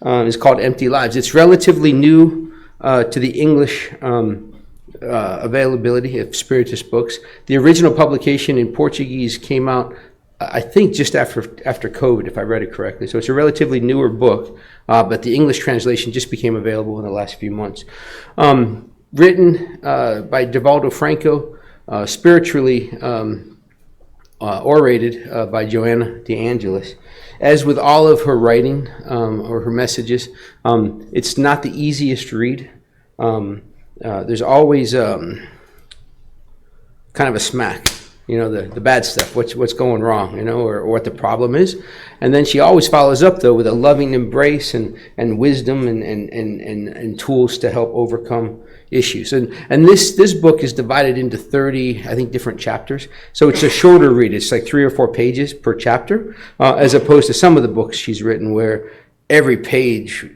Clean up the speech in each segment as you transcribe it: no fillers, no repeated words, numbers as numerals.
is called Empty Lives. It's relatively new to the English availability of Spiritist books. The original publication in Portuguese came out, I think, just after COVID, if I read it correctly. So it's a relatively newer book, but the English translation just became available in the last few months. Written by Divaldo Franco, spiritually orated by Joanna de Angelis. As with all of her writing or her messages, it's not the easiest read. There's always kind of a smack, the bad stuff, what's going wrong, or what the problem is. And then she always follows up, though, with a loving embrace and wisdom and tools to help overcome issues. And this book is divided into 30, I think, different chapters. So it's a shorter read. It's like 3 or 4 pages per chapter, as opposed to some of the books she's written where every page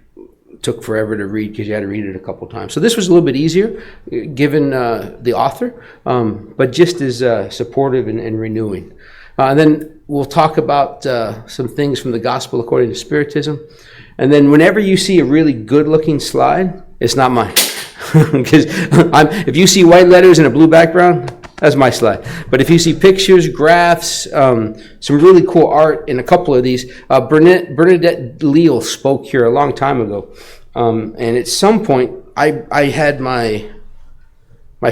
took forever to read because you had to read it a couple times. So this was a little bit easier, given the author, but just as supportive and renewing. And then we'll talk about some things from the Gospel according to Spiritism. And then whenever you see a really good-looking slide, it's not mine. Because if you see white letters and a blue background, that's my slide. But if you see pictures, graphs, some really cool art in a couple of these, Bernadette Leal spoke here a long time ago. And at some point, I had my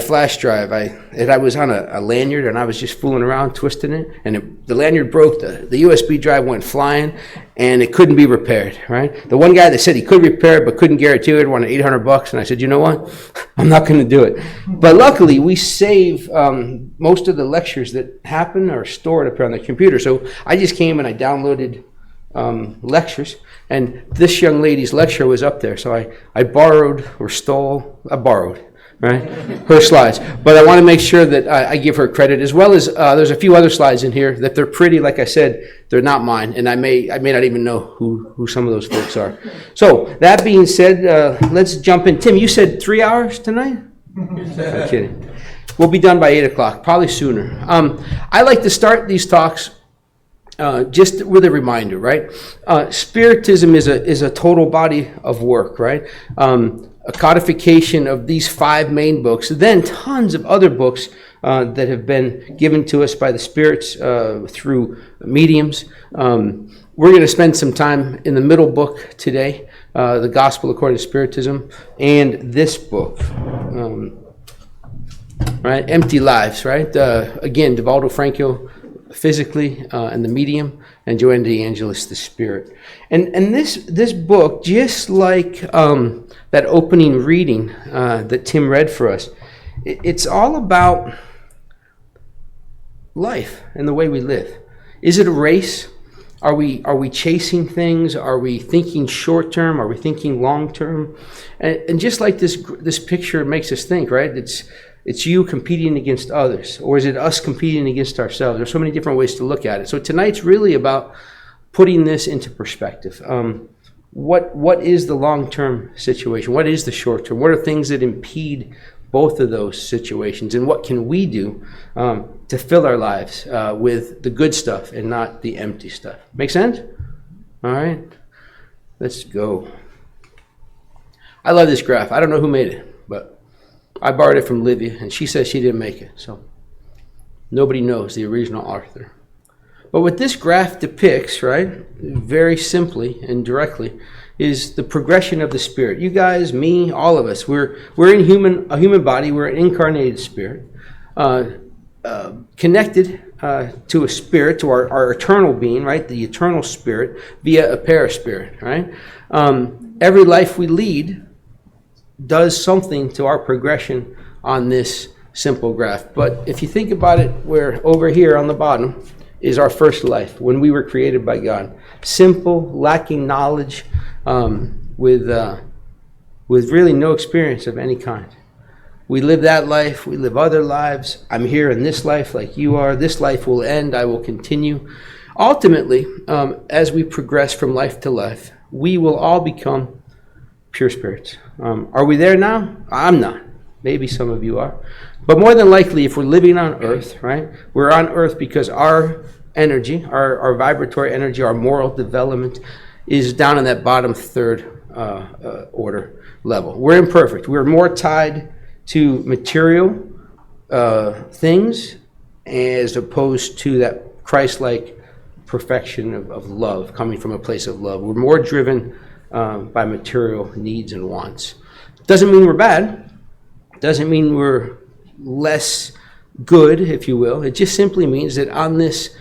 flash drive. I was on a lanyard, and I was just fooling around, twisting it, and the lanyard broke. The USB drive went flying, and it couldn't be repaired, right? The one guy that said he could repair it but couldn't guarantee it wanted $800, and I said, you know what? I'm not going to do it. But luckily, we save most of the lectures that happen are stored up here on the computer. So I just came and I downloaded lectures, and this young lady's lecture was up there. So I borrowed, right, her slides. But I want to make sure that I give her credit, as well as there's a few other slides in here that they're pretty. Like I said, they're not mine, and I may not even know who some of those folks are. So that being said, let's jump in. Tim, you said 3 hours tonight? I'm kidding. We'll be done by 8 o'clock, probably sooner. I like to start these talks just with a reminder, right? Spiritism is a total body of work, right? A codification of these 5 main books, then tons of other books that have been given to us by the spirits through mediums. We're going to spend some time in the middle book today, the Gospel according to Spiritism, and this book, right? Empty Lives, right? Again, Divaldo Franco, physically, and the medium, and Joanna de Angelis, the spirit. And this book, just like that opening reading that Tim read for us, it's all about life and the way we live. Is it a race? Are we chasing things? Are we thinking short term? Are we thinking long term? And just like this picture makes us think, right? It's you competing against others, or is it us competing against ourselves? There's so many different ways to look at it. So tonight's really about putting this into perspective. What is the long-term situation? What is the short-term? What are things that impede both of those situations? And what can we do to fill our lives with the good stuff and not the empty stuff? Make sense? All right. Let's go. I love this graph. I don't know who made it, but I borrowed it from Livia, and she says she didn't make it. So nobody knows the original author. But what this graph depicts, right, very simply and directly, is the progression of the spirit. You guys, me, all of us, we're in a human body. We're an incarnated spirit, connected to a spirit, to our eternal being, right, the eternal spirit, via a paraspirit, right? Every life we lead does something to our progression on this simple graph. But if you think about it, where over here on the bottom is our first life, when we were created by God. Simple, lacking knowledge, with really no experience of any kind. We live that life, we live other lives. I'm here in this life like you are. This life will end, I will continue. Ultimately, as we progress from life to life, we will all become pure spirits. Are we there now? I'm not. Maybe some of you are. But more than likely, if we're living on earth, right, we're on earth because our energy, our vibratory energy, our moral development is down in that bottom third order level. We're imperfect. We're more tied to material things as opposed to that Christ-like perfection of love, coming from a place of love. We're more driven by material needs and wants. Doesn't mean we're bad. Doesn't mean we're less good, if you will. It just simply means that on this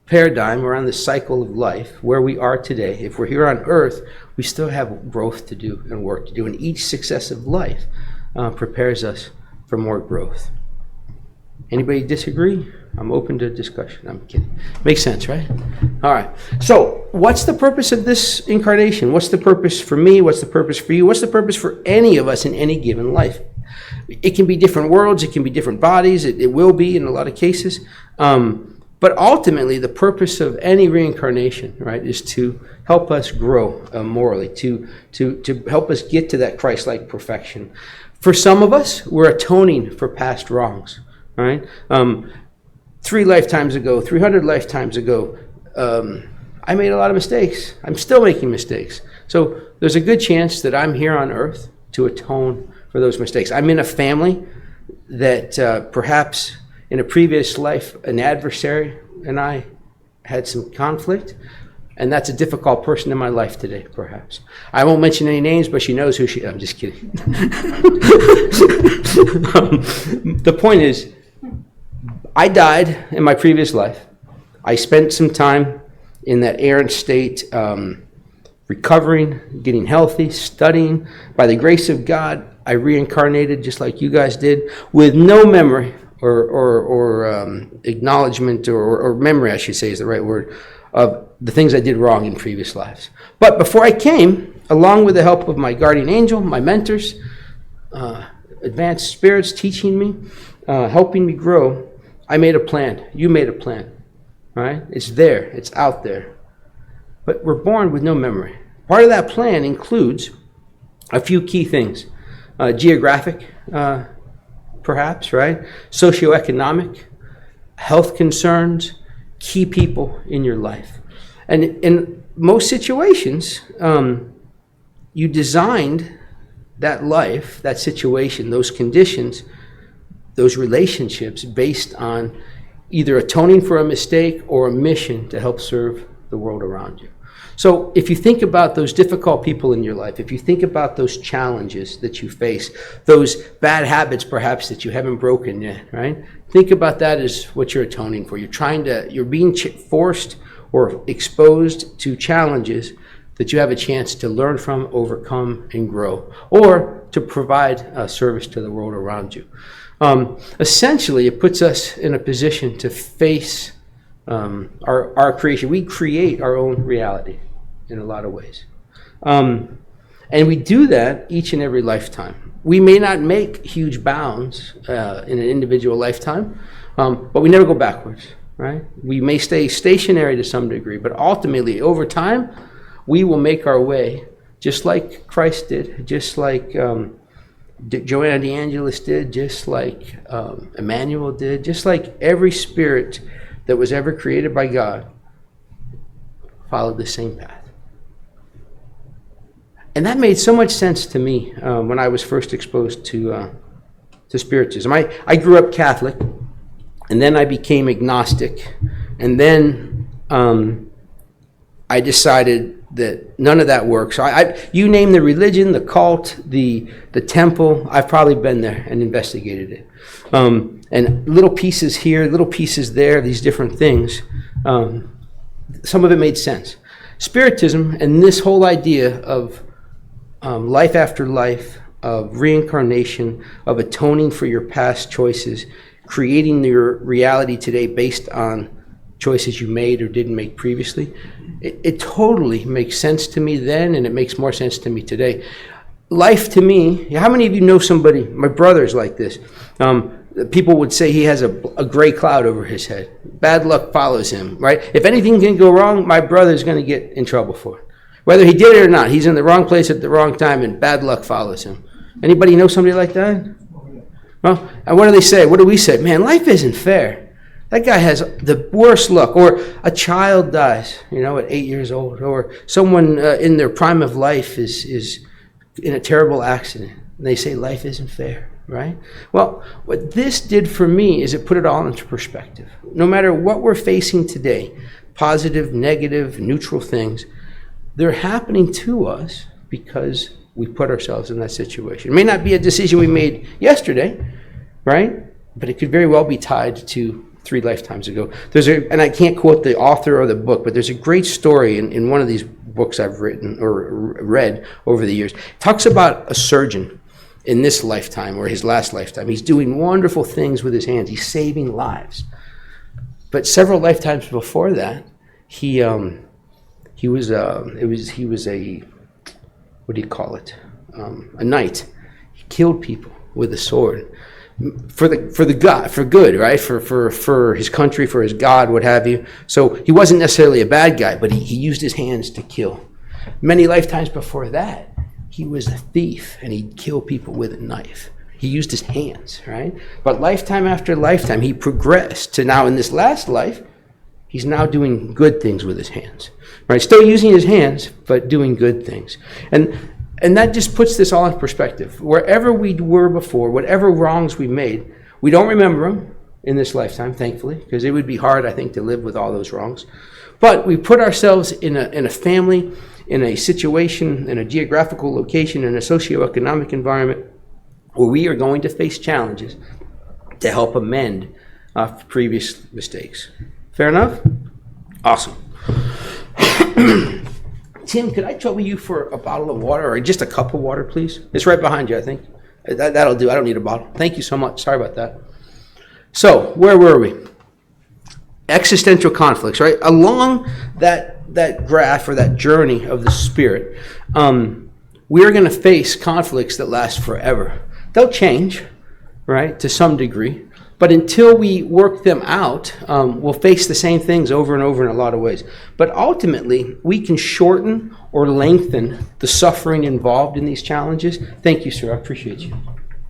paradigm, or on this cycle of life, where we are today, if we're here on earth, we still have growth to do and work to do. And each successive life prepares us for more growth. Anybody disagree? I'm open to discussion. I'm kidding. Makes sense, right? All right. So what's the purpose of this incarnation? What's the purpose for me? What's the purpose for you? What's the purpose for any of us in any given life? It can be different worlds. It can be different bodies. It will be in a lot of cases. But ultimately, the purpose of any reincarnation, right, is to help us grow morally, to help us get to that Christ-like perfection. For some of us, we're atoning for past wrongs, right? 300 lifetimes ago, I made a lot of mistakes. I'm still making mistakes. So there's a good chance that I'm here on earth to atone for those mistakes. I'm in a family that perhaps in a previous life, an adversary and I had some conflict, and that's a difficult person in my life today, perhaps. I won't mention any names, but she knows who she is. I'm just kidding. The point is, I died in my previous life. I spent some time in that errant state, recovering, getting healthy, studying. By the grace of God, I reincarnated just like you guys did, with no memory or acknowledgement or memory, I should say is the right word, of the things I did wrong in previous lives. But before I came, along with the help of my guardian angel, my mentors, advanced spirits teaching me, helping me grow, I made a plan. You made a plan, right? It's there. It's out there. But we're born with no memory. Part of that plan includes a few key things. Geographic, perhaps, right? Socioeconomic, health concerns, key people in your life. And in most situations, you designed that life, that situation, those conditions, those relationships based on either atoning for a mistake or a mission to help serve the world around you. So if you think about those difficult people in your life, if you think about those challenges that you face, those bad habits perhaps that you haven't broken yet, right? Think about that as what you're atoning for. You're being forced or exposed to challenges that you have a chance to learn from, overcome, and grow, or to provide a service to the world around you. Essentially, it puts us in a position to face our creation. We create our own reality in a lot of ways. And we do that each and every lifetime. We may not make huge bounds in an individual lifetime, but we never go backwards, right? We may stay stationary to some degree, but ultimately, over time, we will make our way, just like Christ did, just like Joanna de Angelis did, just like Emmanuel did, just like every spirit that was ever created by God followed the same path. And that made so much sense to me when I was first exposed to Spiritism. I grew up Catholic, and then I became agnostic, and then I decided that none of that works. So you name the religion, the cult, the temple, I've probably been there and investigated it. And little pieces here, little pieces there, these different things, some of it made sense. Spiritism and this whole idea of life after life, of reincarnation, of atoning for your past choices, creating your reality today based on choices you made or didn't make previously, it totally makes sense to me then, and it makes more sense to me today. Life to me, how many of you know somebody, my brother's like this, people would say he has a gray cloud over his head. Bad luck follows him, right? If anything can go wrong, my brother's going to get in trouble for it. Whether he did it or not, he's in the wrong place at the wrong time, and bad luck follows him. Anybody know somebody like that? Well, and what do they say? What do we say? Man, life isn't fair. That guy has the worst luck. Or a child dies, at 8 years old. Or someone in their prime of life is in a terrible accident. And they say life isn't fair, right? Well, what this did for me is it put it all into perspective. No matter what we're facing today, positive, negative, neutral things, they're happening to us because we put ourselves in that situation. It may not be a decision we made yesterday, right? But it could very well be tied to 3 lifetimes ago. And I can't quote the author or the book, but there's a great story in one of these books I've written or read over the years. It talks about a surgeon in this lifetime or his last lifetime. He's doing wonderful things with his hands. He's saving lives. But several lifetimes before that, he was a, what do you call it? A knight. He killed people with a sword. For good, right? For his country, for his God, what have you. So he wasn't necessarily a bad guy, but he used his hands to kill. Many lifetimes before that, he was a thief and he'd kill people with a knife. He used his hands, right? But lifetime after lifetime, he progressed to now in this last life, he's now doing good things with his hands, right? Still using his hands, but doing good things. And that just puts this all in perspective. Wherever we were before, whatever wrongs we made, we don't remember them in this lifetime, thankfully, because it would be hard, I think, to live with all those wrongs. But we put ourselves in a family, in a situation, in a geographical location, in a socioeconomic environment where we are going to face challenges to help amend previous mistakes. Fair enough? Awesome. Tim, could I trouble you for a bottle of water or just a cup of water, please? It's right behind you, I think. That'll do. I don't need a bottle. Thank you so much. Sorry about that. So, where were we? Existential conflicts, right? Along that graph or that journey of the spirit, we're going to face conflicts that last forever. They'll change, right, to some degree. But until we work them out, we'll face the same things over and over in a lot of ways. But ultimately, we can shorten or lengthen the suffering involved in these challenges. Thank you, sir. I appreciate you.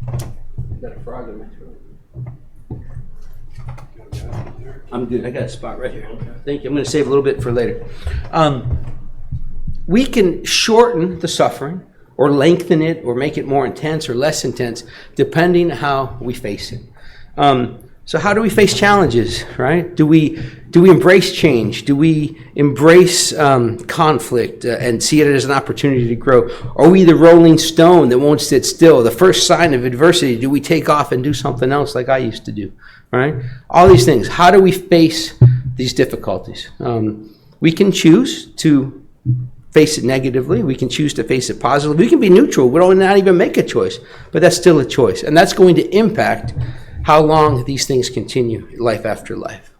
I've got a frog in my throat. I'm good. I got a spot right here. Thank you. I'm going to save a little bit for later. We can shorten the suffering or lengthen it or make it more intense or less intense depending how we face it. So how do we face challenges, right? Do we embrace change? Do we embrace conflict and see it as an opportunity to grow? Are we the rolling stone that won't sit still? The first sign of adversity, do we take off and do something else like I used to do, right? All these things. How do we face these difficulties? We can choose to face it negatively. We can choose to face it positively. We can be neutral. We don't not even make a choice, but that's still a choice. And that's going to impact how long these things continue, life after life.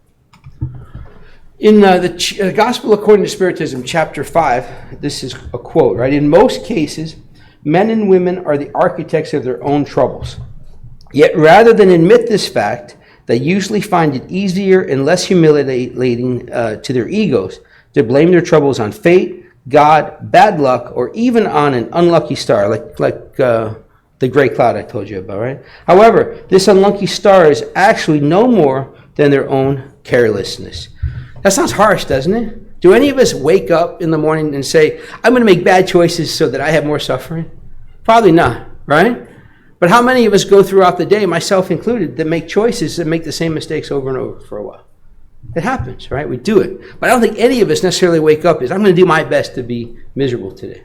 In the Gospel According to Spiritism, chapter 5, this is a quote, right? In most cases, men and women are the architects of their own troubles. Yet rather than admit this fact, they usually find it easier and less humiliating to their egos to blame their troubles on fate, God, bad luck, or even on an unlucky star, like the gray cloud I told you about, right? However, this unlucky star is actually no more than their own carelessness. That sounds harsh, doesn't it? Do any of us wake up in the morning and say, I'm going to make bad choices so that I have more suffering? Probably not, right? But how many of us go throughout the day, myself included, that make choices that make the same mistakes over and over for a while? It happens, right? We do it. But I don't think any of us necessarily wake up as, I'm going to do my best to be miserable today.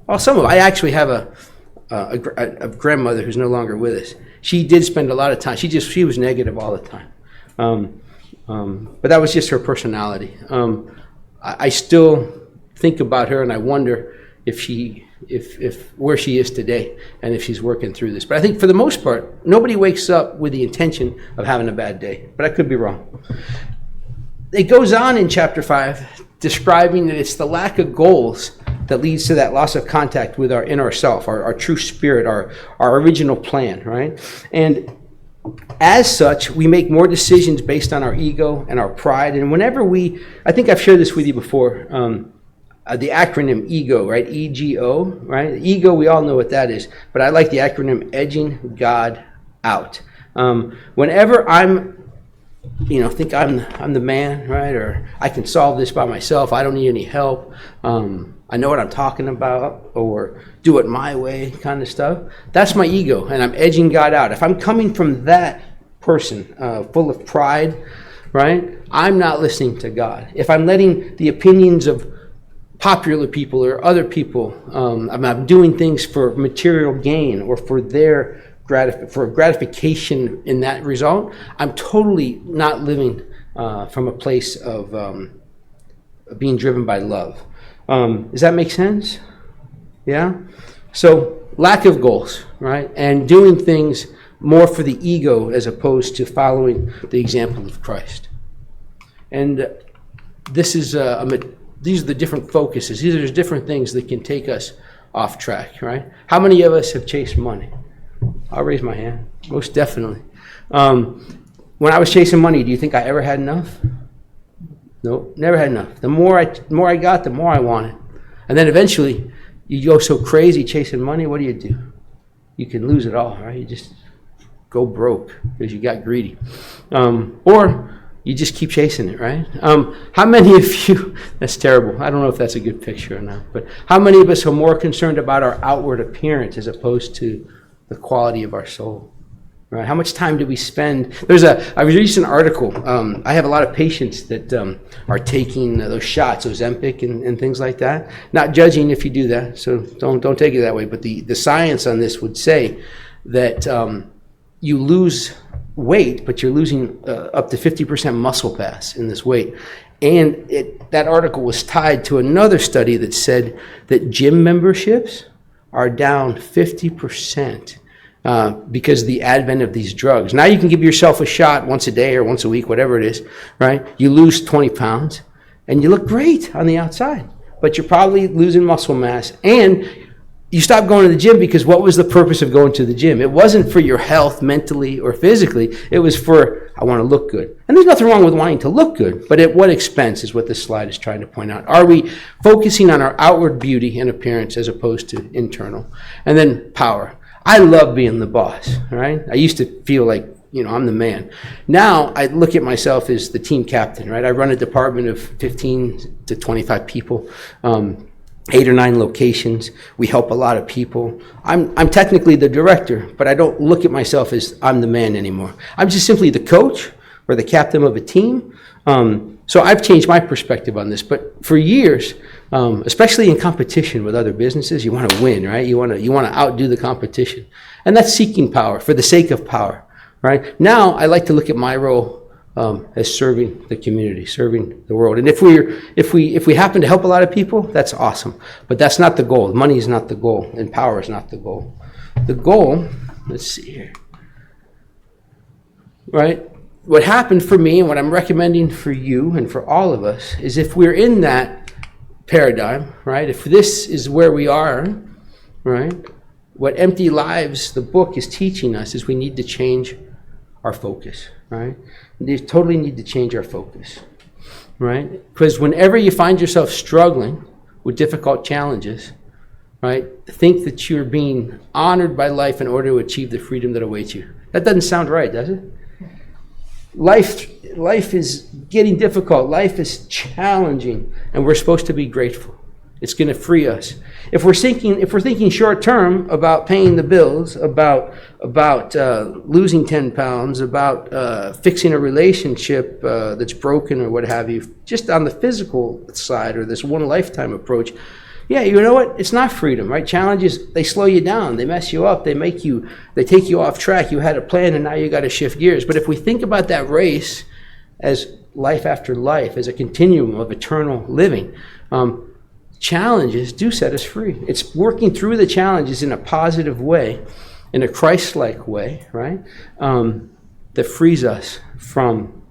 Well, some of us. I actually have a grandmother who's no longer with us. She did spend a lot of time. She was negative all the time. But that was just her personality. I still think about her and I wonder if where she is today and if she's working through this. But I think for the most part, nobody wakes up with the intention of having a bad day. But I could be wrong. It goes on in chapter 5 describing that it's the lack of goals that leads to that loss of contact with our inner self, our true spirit, our original plan, right? And as such, we make more decisions based on our ego and our pride. And whenever I think I've shared this with you before, the acronym EGO, right? EGO, right? Ego, we all know what that is. But I like the acronym edging God out. Whenever I'm think I'm the man, right? Or I can solve this by myself. I don't need any help. I know what I'm talking about, or do it my way kind of stuff. That's my ego, and I'm edging God out. If I'm coming from that person full of pride, right, I'm not listening to God. If I'm letting the opinions of popular people or other people, I'm doing things for material gain or for their gratification in that result, I'm totally not living from a place of being driven by love. Does that make sense? Yeah? So lack of goals, right? And doing things more for the ego as opposed to following the example of Christ. And this is these are the different focuses. These are different things that can take us off track, right? How many of us have chased money? I'll raise my hand. Most definitely. When I was chasing money, do you think I ever had enough? No, never had enough. The more I got, the more I wanted. And then eventually, you go so crazy chasing money, what do? You can lose it all, right? You just go broke because you got greedy. Or you just keep chasing it, right? How many of you, that's terrible. I don't know if that's a good picture or not, but how many of us are more concerned about our outward appearance as opposed to the quality of our soul? Right? How much time do we spend? I read an article. I have a lot of patients that are taking those shots, Ozempic and things like that. Not judging if you do that, so don't take it that way. But the science on this would say that you lose weight, but you're losing up to 50% muscle mass in this weight. And that article was tied to another study that said that gym memberships are down 50%. Because of the advent of these drugs. Now you can give yourself a shot once a day or once a week, whatever it is, right? You lose 20 pounds and you look great on the outside, but you're probably losing muscle mass. And you stop going to the gym because what was the purpose of going to the gym? It wasn't for your health mentally or physically. It was for, I want to look good. And there's nothing wrong with wanting to look good, but at what expense is what this slide is trying to point out. Are we focusing on our outward beauty and appearance as opposed to internal? And then power. I love being the boss, right? I used to feel like, I'm the man. Now I look at myself as the team captain, right? I run a department of 15 to 25 people, 8 or 9 locations. We help a lot of people. I'm technically the director, but I don't look at myself as I'm the man anymore. I'm just simply the coach or the captain of a team. So I've changed my perspective on this, but for years, especially in competition with other businesses, you want to win, right? You want to outdo the competition, and that's seeking power for the sake of power, right? Now I like to look at my role as serving the community, serving the world, and if we happen to help a lot of people, that's awesome. But that's not the goal. Money is not the goal, and power is not the goal. The goal, let's see here, right? What happened for me and what I'm recommending for you and for all of us is if we're in that paradigm, right? If this is where we are, right? What Empty Lives, the book, is teaching us is we need to change our focus, right? We totally need to change our focus, right? Because whenever you find yourself struggling with difficult challenges, right? Think that you're being honored by life in order to achieve the freedom that awaits you. That doesn't sound right, does it? Life is getting difficult. Life is challenging, and we're supposed to be grateful. It's going to free us. If we're thinking short term about paying the bills, about losing 10 pounds, about fixing a relationship that's broken or what have you, just on the physical side or this one lifetime approach, yeah, you know what? It's not freedom, right? Challenges, they slow you down. They mess you up. They take you off track. You had a plan and now you got to shift gears. But if we think about that race as life after life, as a continuum of eternal living, challenges do set us free. It's working through the challenges in a positive way, in a Christ-like way, right? That frees us from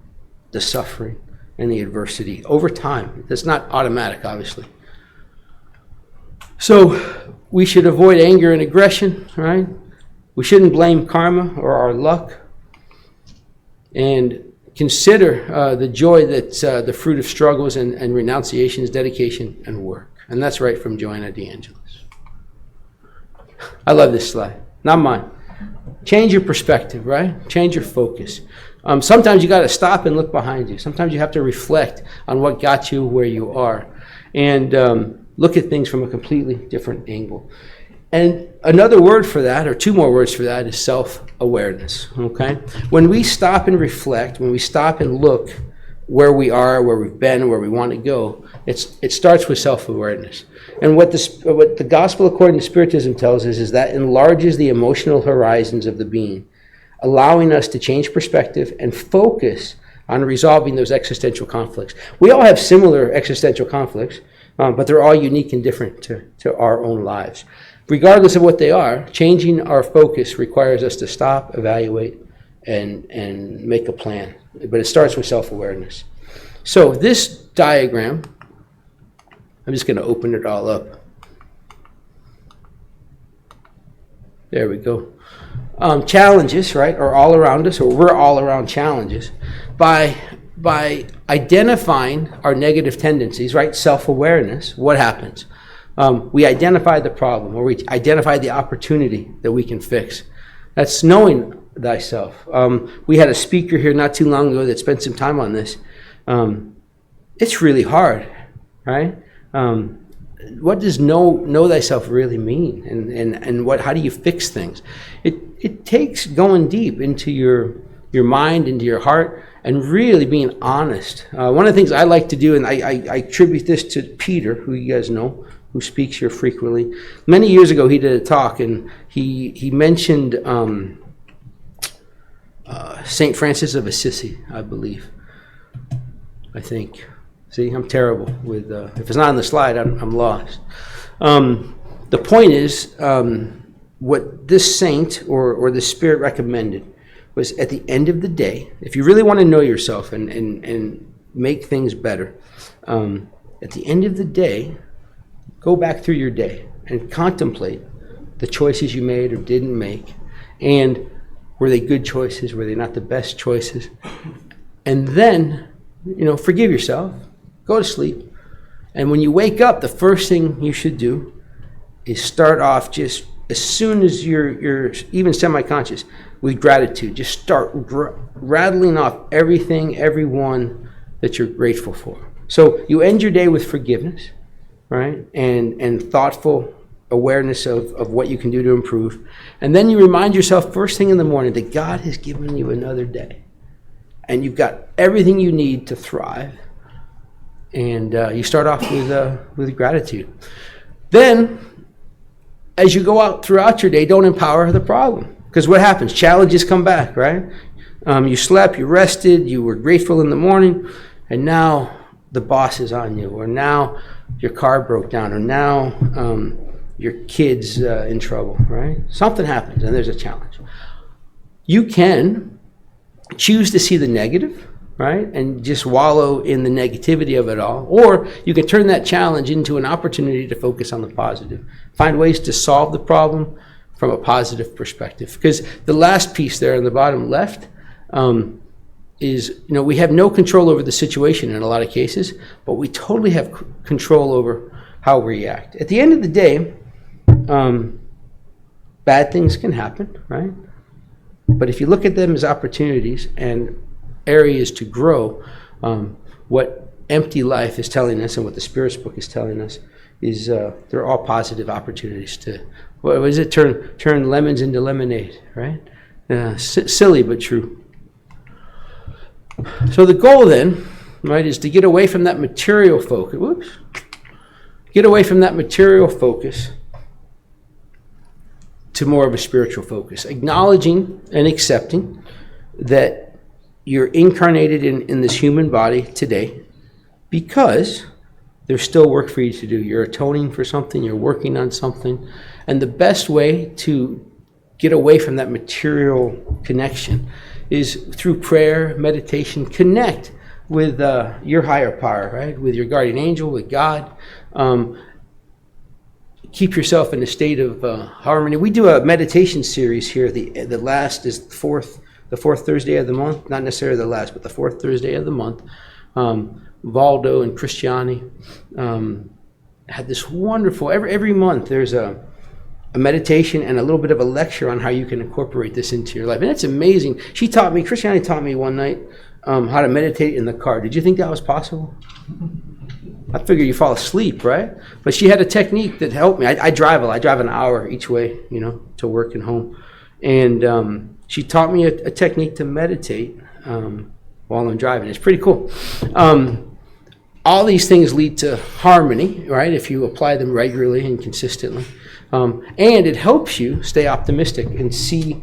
the suffering and the adversity over time. That's not automatic, obviously. So we should avoid anger and aggression, right? We shouldn't blame karma or our luck. And consider the joy that's the fruit of struggles and renunciations, dedication, and work. And that's right from Joanna de Angelis. I love this slide. Not mine. Change your perspective, right? Change your focus. Sometimes you got to stop and look behind you. Sometimes you have to reflect on what got you where you are, and look at things from a completely different angle. And another word for that, or two more words for that, is self-awareness, okay? When we stop and reflect, when we stop and look where we are, where we've been, where we want to go, it starts with self-awareness. And what the gospel according to Spiritism tells us is that enlarges the emotional horizons of the being, allowing us to change perspective and focus on resolving those existential conflicts. We all have similar existential conflicts, but they're all unique and different to our own lives. Regardless of what they are, changing our focus requires us to stop, evaluate, and make a plan. But it starts with self-awareness. So this diagram, I'm just going to open it all up. There we go. Challenges, right, are all around us, or we're all around challenges. By identifying our negative tendencies, right, self-awareness, what happens? We identify the problem, or we identify the opportunity that we can fix. That's knowing thyself. We had a speaker here not too long ago that spent some time on this. It's really hard, right? What does know thyself really mean, and how do you fix things? It takes going deep into your mind, into your heart, and really being honest. One of the things I like to do, and I attribute this to Peter, who you guys know, who speaks here frequently. Many years ago, he did a talk, and he mentioned St. Francis of Assisi, I believe. I think. See, I'm terrible with, if it's not on the slide, I'm lost. The point is, what this saint or the spirit recommended was, at the end of the day, if you really want to know yourself and make things better, at the end of the day, go back through your day and contemplate the choices you made or didn't make, and were they good choices? Were they not the best choices? And then, forgive yourself. Go to sleep. And when you wake up, the first thing you should do is start off, just as soon as you're even semi-conscious, with gratitude. Just start rattling off everything, everyone that you're grateful for. So you end your day with forgiveness, right? And thoughtful awareness of what you can do to improve. And then you remind yourself first thing in the morning that God has given you another day. And you've got everything you need to thrive. And you start off with gratitude. Then, as you go out throughout your day, don't empower the problem. Because what happens? Challenges come back, right? You slept, you rested, you were grateful in the morning, and now the boss is on you, or now your car broke down, or now your kid's in trouble, right? Something happens, and there's a challenge. You can choose to see the negative, right, and just wallow in the negativity of it all, or you can turn that challenge into an opportunity to focus on the positive. Find ways to solve the problem from a positive perspective. Because the last piece there on the bottom left is, we have no control over the situation in a lot of cases, but we totally have control over how we react. At the end of the day, bad things can happen, right? But if you look at them as opportunities and areas to grow, what Empty Life is telling us and what the Spirit's book is telling us is they're all positive opportunities to, what is it, turn lemons into lemonade, right? Silly but true. So the goal then, right, is to get away from that material focus. Get away from that material focus to more of a spiritual focus, acknowledging and accepting that you're incarnated in this human body today because there's still work for you to do. You're atoning for something, you're working on something, and the best way to get away from that material connection is through prayer, meditation. Connect with your higher power, right? With your guardian angel, with God. Keep yourself in a state of harmony. We do a meditation series here. The last is the fourth Thursday of the month. Not necessarily the last, but the fourth Thursday of the month. Valdo and Christiani had this wonderful. Every month there's a a meditation and a little bit of a lecture on how you can incorporate this into your life. And it's amazing. Christiane taught me one night how to meditate in the car. Did you think that was possible? I figured you fall asleep, right? But she had a technique that helped me. I drive an hour each way, to work and home. And she taught me a technique to meditate while I'm driving. It's pretty cool. All these things lead to harmony, right? If you apply them regularly and consistently. And it helps you stay optimistic and see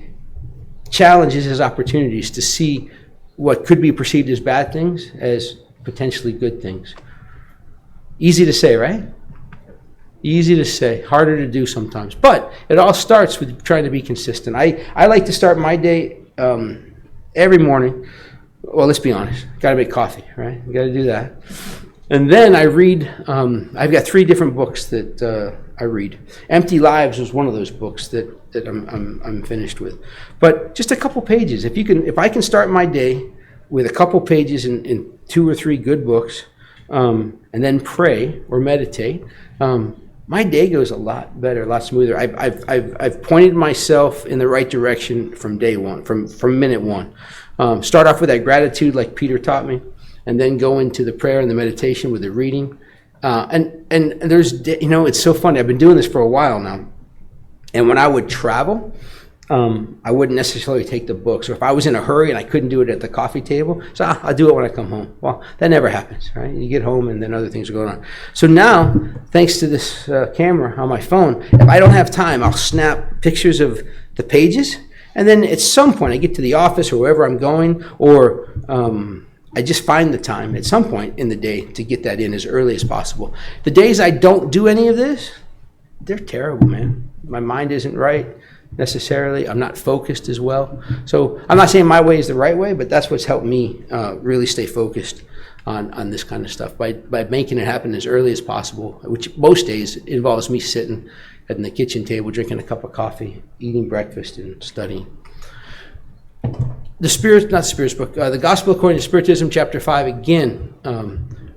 challenges as opportunities, to see what could be perceived as bad things as potentially good things. Easy to say, right? Easy to say, harder to do sometimes. But it all starts with trying to be consistent. I like to start my day every morning. Well, let's be honest. Got to make coffee, right? You got to do that. And then I read. I've got 3 different books that I read. Empty Lives was one of those books that I'm finished with. But just a couple pages. If I can start my day with a couple pages in 2 or 3 good books, and then pray or meditate, my day goes a lot better, a lot smoother. I've pointed myself in the right direction from day one, from minute one. Start off with that gratitude, like Peter taught me, and then go into the prayer and the meditation with the reading. And there's, it's so funny. I've been doing this for a while now. And when I would travel, I wouldn't necessarily take the books. Or if I was in a hurry and I couldn't do it at the coffee table, so I'll do it when I come home. Well, that never happens, right? You get home and then other things are going on. So now, thanks to this camera on my phone, if I don't have time, I'll snap pictures of the pages. And then at some point, I get to the office or wherever I'm going, or I just find the time at some point in the day to get that in as early as possible. The days I don't do any of this, they're terrible, man. My mind isn't right necessarily. I'm not focused as well. So I'm not saying my way is the right way, but that's what's helped me really stay focused on this kind of stuff by making it happen as early as possible, which most days involves me sitting at the kitchen table, drinking a cup of coffee, eating breakfast, and studying. The Gospel According to Spiritism, Chapter 5, again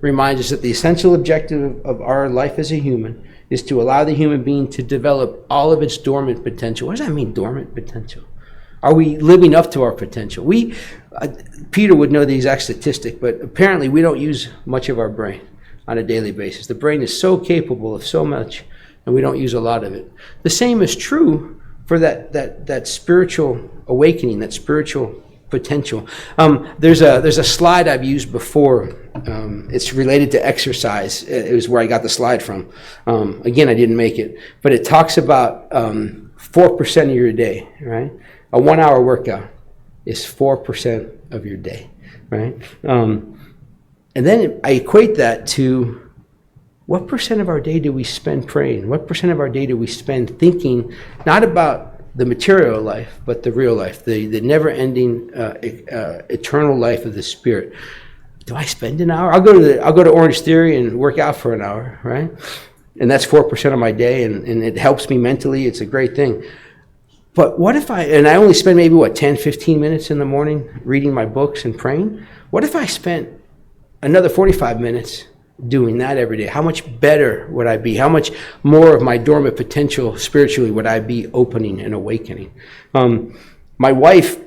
reminds us that the essential objective of our life as a human is to allow the human being to develop all of its dormant potential. What does that mean, dormant potential? Are we living up to our potential? Peter would know the exact statistic, but apparently we don't use much of our brain on a daily basis. The brain is so capable of so much, and we don't use a lot of it. The same is true for that spiritual awakening, that spiritual potential. There's a slide I've used before. It's related to exercise. It was where I got the slide from. Again, I didn't make it, but it talks about 4% of your day, right? A 1-hour workout is 4% of your day, right? And then I equate that to what percent of our day do we spend praying? What percent of our day do we spend thinking not about the material life, but the real life, the never-ending, eternal life of the spirit? Do I spend an hour? I'll go to Orange Theory and work out for an hour, right? And that's 4% of my day, and it helps me mentally. It's a great thing. But what if I only spend maybe 10, 15 minutes in the morning reading my books and praying? What if I spent another 45 minutes doing that every day? How much better would I be? How much more of my dormant potential spiritually would I be opening and awakening? My wife,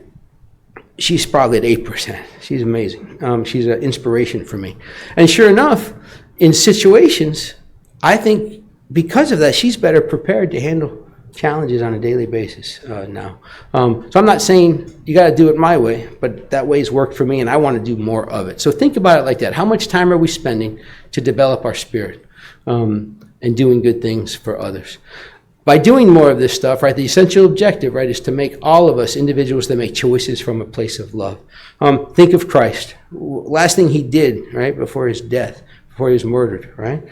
she's probably at 8%. She's amazing. She's an inspiration for me. And sure enough, in situations, I think because of that, she's better prepared to handle challenges on a daily basis now. So I'm not saying you got to do it my way, but that way's worked for me, and I want to do more of it. So think about it like that. How much time are we spending to develop our spirit and doing good things for others? By doing more of this stuff, right, the essential objective, right, is to make all of us individuals that make choices from a place of love. Think of Christ. Last thing he did, right, before his death, before he was murdered, right,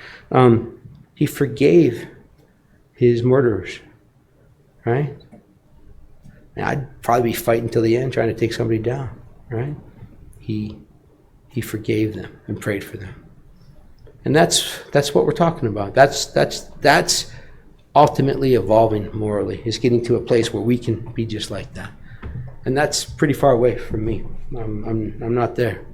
he forgave his murderers. Right? And I'd probably be fighting till the end, trying to take somebody down. Right? He forgave them and prayed for them, and that's what we're talking about. That's ultimately evolving morally. Is getting to a place where we can be just like that, and that's pretty far away from me. I'm not there.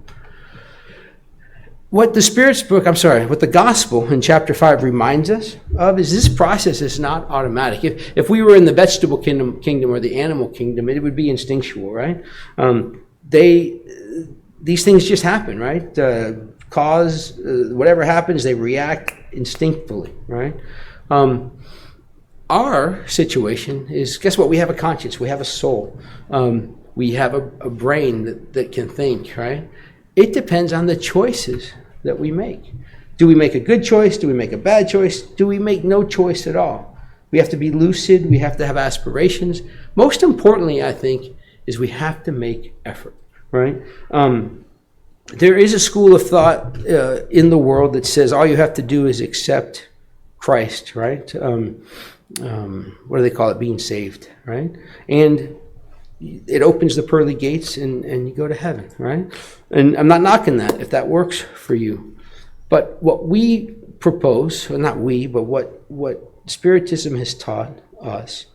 what the gospel in chapter 5 reminds us of is this process is not automatic. If we were in the vegetable kingdom or the animal kingdom, it would be instinctual, right? These things just happen, right? Whatever happens, they react instinctively, right? Our situation is, guess what? We have a conscience, we have a soul, we have a brain that can think, right? It depends on the choices that we make. Do we make a good choice? Do we make a bad choice? Do we make no choice at all? We have to be lucid. We have to have aspirations. Most importantly, I think, is we have to make effort, right? There is a school of thought in the world that says all you have to do is accept Christ, right? What do they call it? Being saved, right? And it opens the pearly gates and you go to heaven, right? And I'm not knocking that if that works for you. But what we propose, well, not we, but what Spiritism has taught us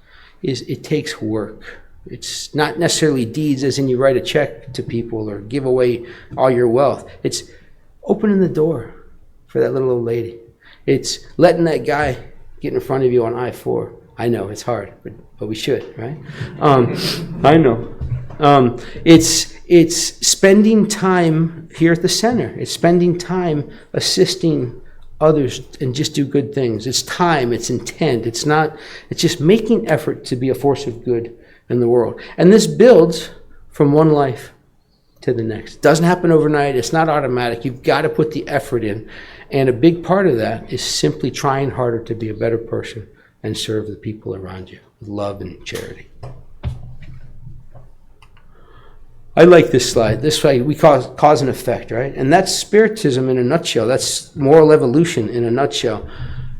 is it takes work. It's not necessarily deeds as in you write a check to people or give away all your wealth. It's opening the door for that little old lady. It's letting that guy get in front of you on I-4. I know it's hard, but we should, right? I know. It's spending time here at the center. It's spending time assisting others and just do good things. It's time, it's intent. It's just making effort to be a force of good in the world. And this builds from one life to the next. It doesn't happen overnight. It's not automatic. You've got to put the effort in. And a big part of that is simply trying harder to be a better person and serve the people around you with love and charity. I like this slide. This way we cause and effect, right? And that's Spiritism in a nutshell. That's moral evolution in a nutshell.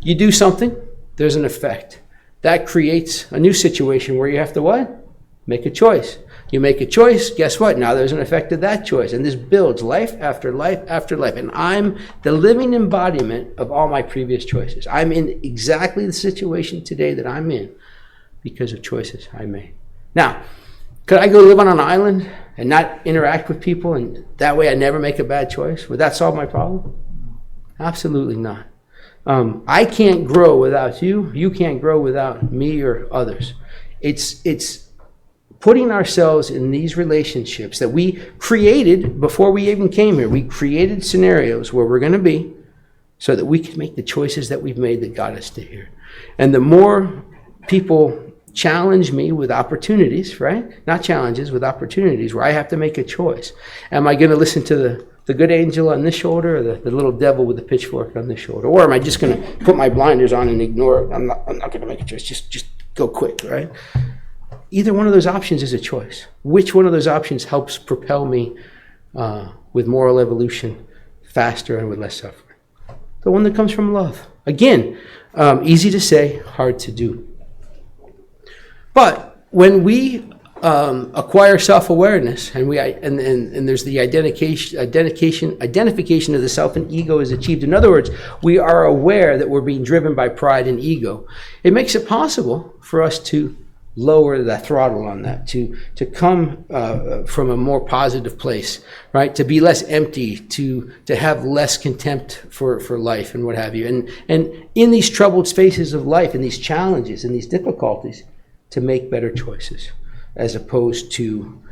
You do something, there's an effect. That creates a new situation where you have to what? Make a choice. You make a choice, guess what? Now there's an effect of that choice. And this builds life after life after life. And I'm the living embodiment of all my previous choices. I'm in exactly the situation today that I'm in because of choices I made. Now, could I go live on an island and not interact with people and that way I never make a bad choice? Would that solve my problem? Absolutely not. I can't grow without you. You can't grow without me or others. It's putting ourselves in these relationships that we created before we even came here. We created scenarios where we're going to be so that we can make the choices that we've made that got us to here. And the more people challenge me with opportunities, right? Not challenges, with opportunities where I have to make a choice. Am I going to listen to the good angel on this shoulder or the little devil with the pitchfork on this shoulder? Or am I just going to put my blinders on and ignore it? I'm not going to make a choice. Just go quick, right? Either one of those options is a choice. Which one of those options helps propel me with moral evolution faster and with less suffering? The one that comes from love. Again, easy to say, hard to do. But when we acquire self-awareness and there's the identification of the self and ego is achieved. In other words, we are aware that we're being driven by pride and ego. It makes it possible for us to lower the throttle on that, to come from a more positive place, right? To be less empty, to have less contempt for life and what have you. And in these troubled spaces of life, in these challenges, in these difficulties, to make better choices as opposed to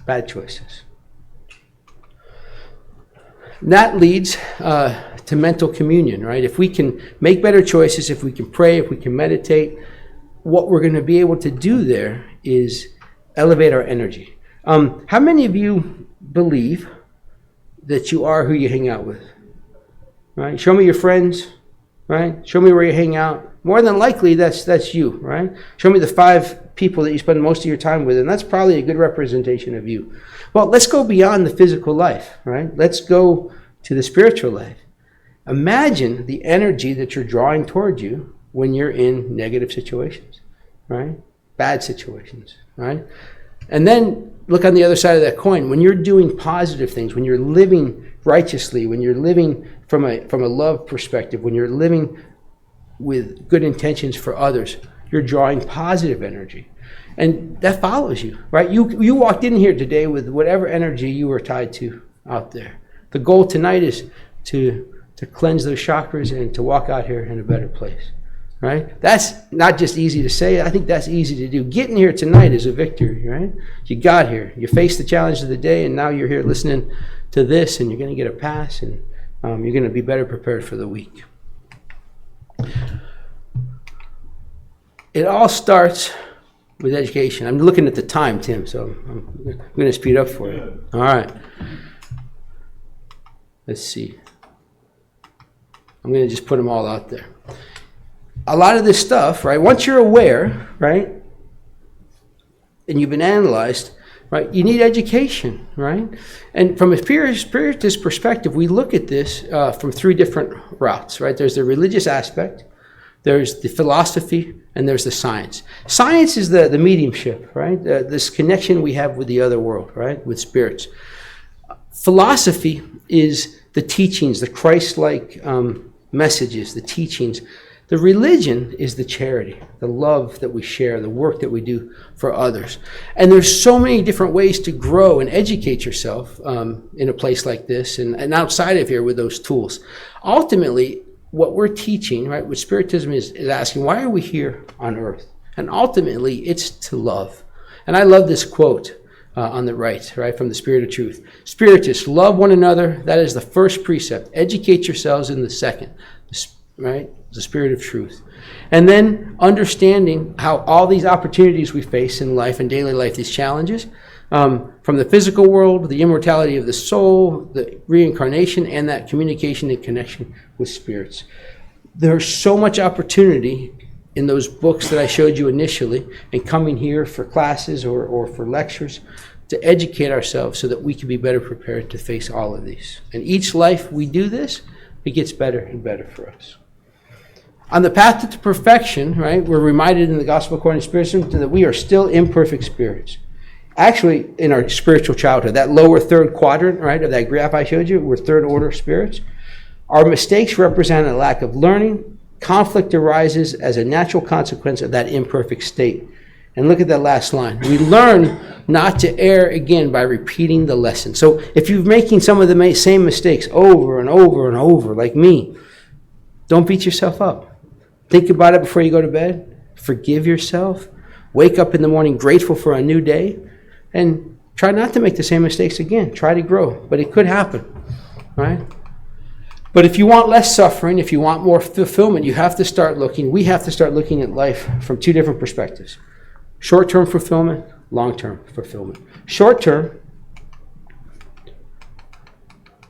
bad choices. And that leads to mental communion, right? If we can make better choices, if we can pray, if we can meditate, what we're going to be able to do there is elevate our energy. How many of you believe that you are who you hang out with? Right? Show me your friends, right? Show me where you hang out. More than likely, that's you, right? Show me the 5 people that you spend most of your time with, and that's probably a good representation of you. Well, let's go beyond the physical life, right? Let's go to the spiritual life. Imagine the energy that you're drawing toward you when you're in negative situations, right? Bad situations, right? And then look on the other side of that coin. When you're doing positive things, when you're living righteously, when you're living from a love perspective, when you're living with good intentions for others, you're drawing positive energy. And that follows you, right? You walked in here today with whatever energy you were tied to out there. The goal tonight is to cleanse those chakras and to walk out here in a better place. Right? That's not just easy to say. I think that's easy to do. Getting here tonight is a victory, right? You got here. You faced the challenge of the day, and now you're here listening to this, and you're going to get a pass, and you're going to be better prepared for the week. It all starts with education. I'm looking at the time, Tim, so I'm going to speed up for you. All right. Let's see. I'm going to just put them all out there. A lot of this stuff, right, once you're aware, right, and you've been analyzed, right, you need education, right? And from a Spiritist perspective, we look at this from three different routes, right? There's the religious aspect, there's the philosophy, and there's the science. Science is the mediumship, right? This connection we have with the other world, right, with spirits. Philosophy is the teachings, the Christ-like messages, the teachings. The religion is the charity, the love that we share, the work that we do for others. And there's so many different ways to grow and educate yourself in a place like this and outside of here with those tools. Ultimately, what we're teaching, right, what Spiritism is asking, why are we here on earth? And ultimately, it's to love. And I love this quote on the right, from the Spirit of Truth. Spiritists, love one another. That is the first precept. Educate yourselves in the second, right? The Spirit of Truth. And then understanding how all these opportunities we face in life and daily life, these challenges, from the physical world, the immortality of the soul, the reincarnation, and that communication and connection with spirits. There's so much opportunity in those books that I showed you initially, and coming here for classes or for lectures, to educate ourselves so that we can be better prepared to face all of these. And each life we do this, it gets better and better for us. On the path to perfection, right, we're reminded in the Gospel according to Spiritism that we are still imperfect spirits. Actually, in our spiritual childhood, that lower third quadrant, right, of that graph I showed you, we're third order spirits. Our mistakes represent a lack of learning. Conflict arises as a natural consequence of that imperfect state. And look at that last line. We learn not to err again by repeating the lesson. So if you're making some of the same mistakes over and over and over, like me, don't beat yourself up. Think about it before you go to bed. Forgive yourself. Wake up in the morning grateful for a new day. And try not to make the same mistakes again. Try to grow. But it could happen, right? But if you want less suffering, if you want more fulfillment, we have to start looking at life from two different perspectives. Short-term fulfillment, long-term fulfillment. Short-term,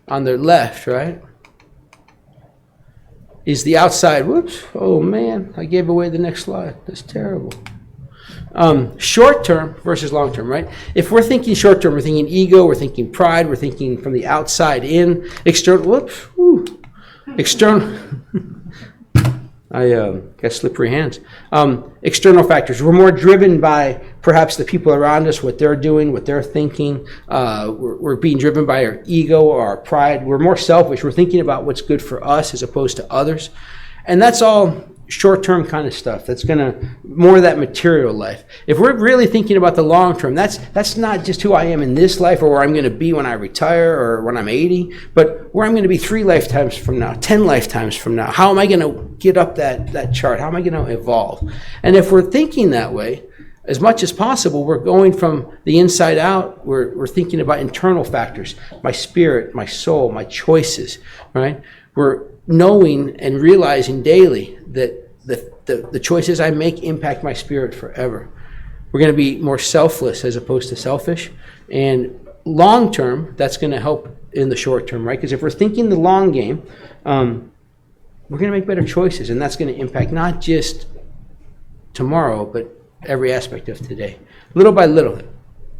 on the left, right, is the outside. Whoops, oh man, I gave away the next slide. That's terrible. Short-term versus long-term, right? If we're thinking short-term, we're thinking ego, we're thinking pride, we're thinking from the outside in, external, external, I got slippery hands. External factors. We're more driven by perhaps the people around us, what they're doing, what they're thinking. We're being driven by our ego or our pride. We're more selfish. We're thinking about what's good for us as opposed to others. And that's all short-term kind of stuff. That's going to more of that material life. If we're really thinking about the long term, that's not just who I am in this life or where I'm going to be when I retire or when I'm 80, but where I'm going to be 3 lifetimes from now, 10 lifetimes from now. How am I going to get up that chart? How am I going to evolve? And if we're thinking that way, as much as possible, we're going from the inside out. We're thinking about internal factors, my spirit, my soul, my choices, right? We're knowing and realizing daily that the choices I make impact my spirit forever. We're going to be more selfless as opposed to selfish. And long term, that's going to help in the short term, right? Because if we're thinking the long game, we're going to make better choices. And that's going to impact not just tomorrow, but every aspect of today. Little by little,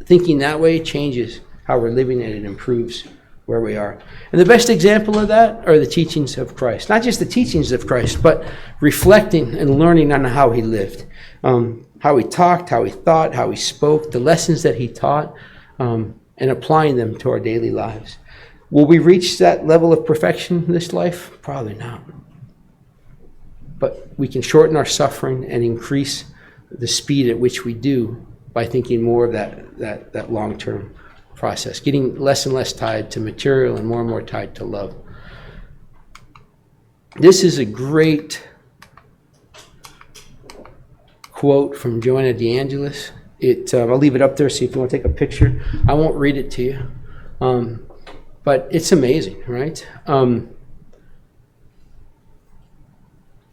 thinking that way changes how we're living, and it improves where we are. And the best example of that are the teachings of Christ. Not just the teachings of Christ, but reflecting and learning on how he lived. How he talked, how he thought, how he spoke, the lessons that he taught, and applying them to our daily lives. Will we reach that level of perfection in this life? Probably not. But we can shorten our suffering and increase the speed at which we do by thinking more of that long-term process, getting less and less tied to material and more tied to love. This is a great quote from Joanna de Angelis. I'll leave it up there, see if you want to take a picture. I won't read it to you, but it's amazing, right?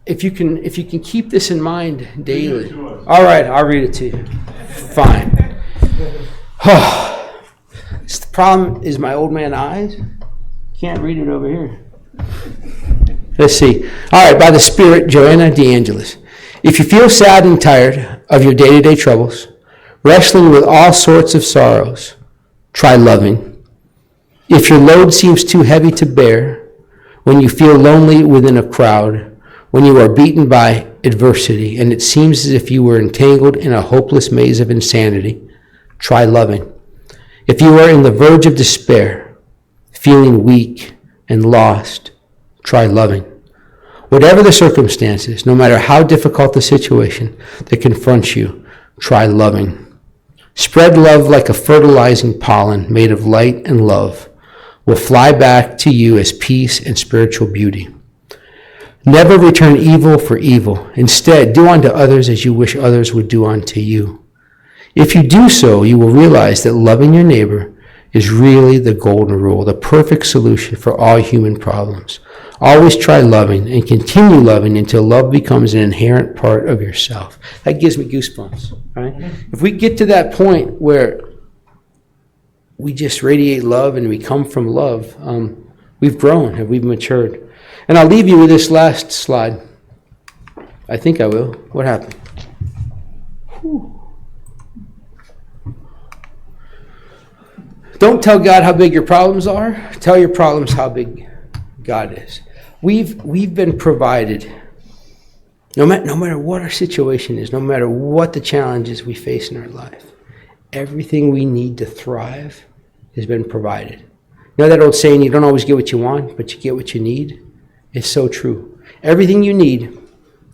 If you can keep this in mind daily. All right, I'll read it to you. Fine. The problem is my old man eyes. Can't read it over here. Let's see. All right, by the Spirit, Joanna de Angelis. If you feel sad and tired of your day-to-day troubles, wrestling with all sorts of sorrows, try loving. If your load seems too heavy to bear, when you feel lonely within a crowd, when you are beaten by adversity, and it seems as if you were entangled in a hopeless maze of insanity, try loving. If you are in the verge of despair, feeling weak and lost, try loving. Whatever the circumstances, no matter how difficult the situation that confronts you, try loving. Spread love like a fertilizing pollen made of light and love will fly back to you as peace and spiritual beauty. Never return evil for evil. Instead, do unto others as you wish others would do unto you. If you do so, you will realize that loving your neighbor is really the golden rule, the perfect solution for all human problems. Always try loving and continue loving until love becomes an inherent part of yourself. That gives me goosebumps, right? If we get to that point where we just radiate love and we come from love, we've grown and we've matured. And I'll leave you with this last slide. I think I will. What happened? Whew. Don't tell God how big your problems are. Tell your problems how big God is. We've been provided, no matter what our situation is, no matter what the challenges we face in our life, everything we need to thrive has been provided. You know that old saying, you don't always get what you want, but you get what you need? It's so true. Everything you need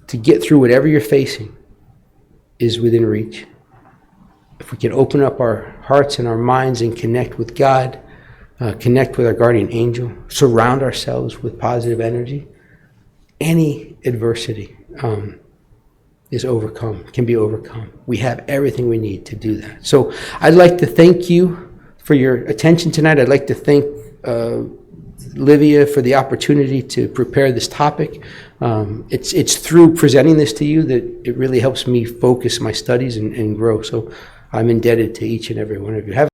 to get through whatever you're facing is within reach. If we can open up our hearts and our minds and connect with God, connect with our guardian angel, surround ourselves with positive energy, any adversity is overcome, can be overcome. We have everything we need to do that. So I'd like to thank you for your attention tonight. I'd like to thank Livia for the opportunity to prepare this topic. It's through presenting this to you that it really helps me focus my studies and grow. So I'm indebted to each and every one of you. Have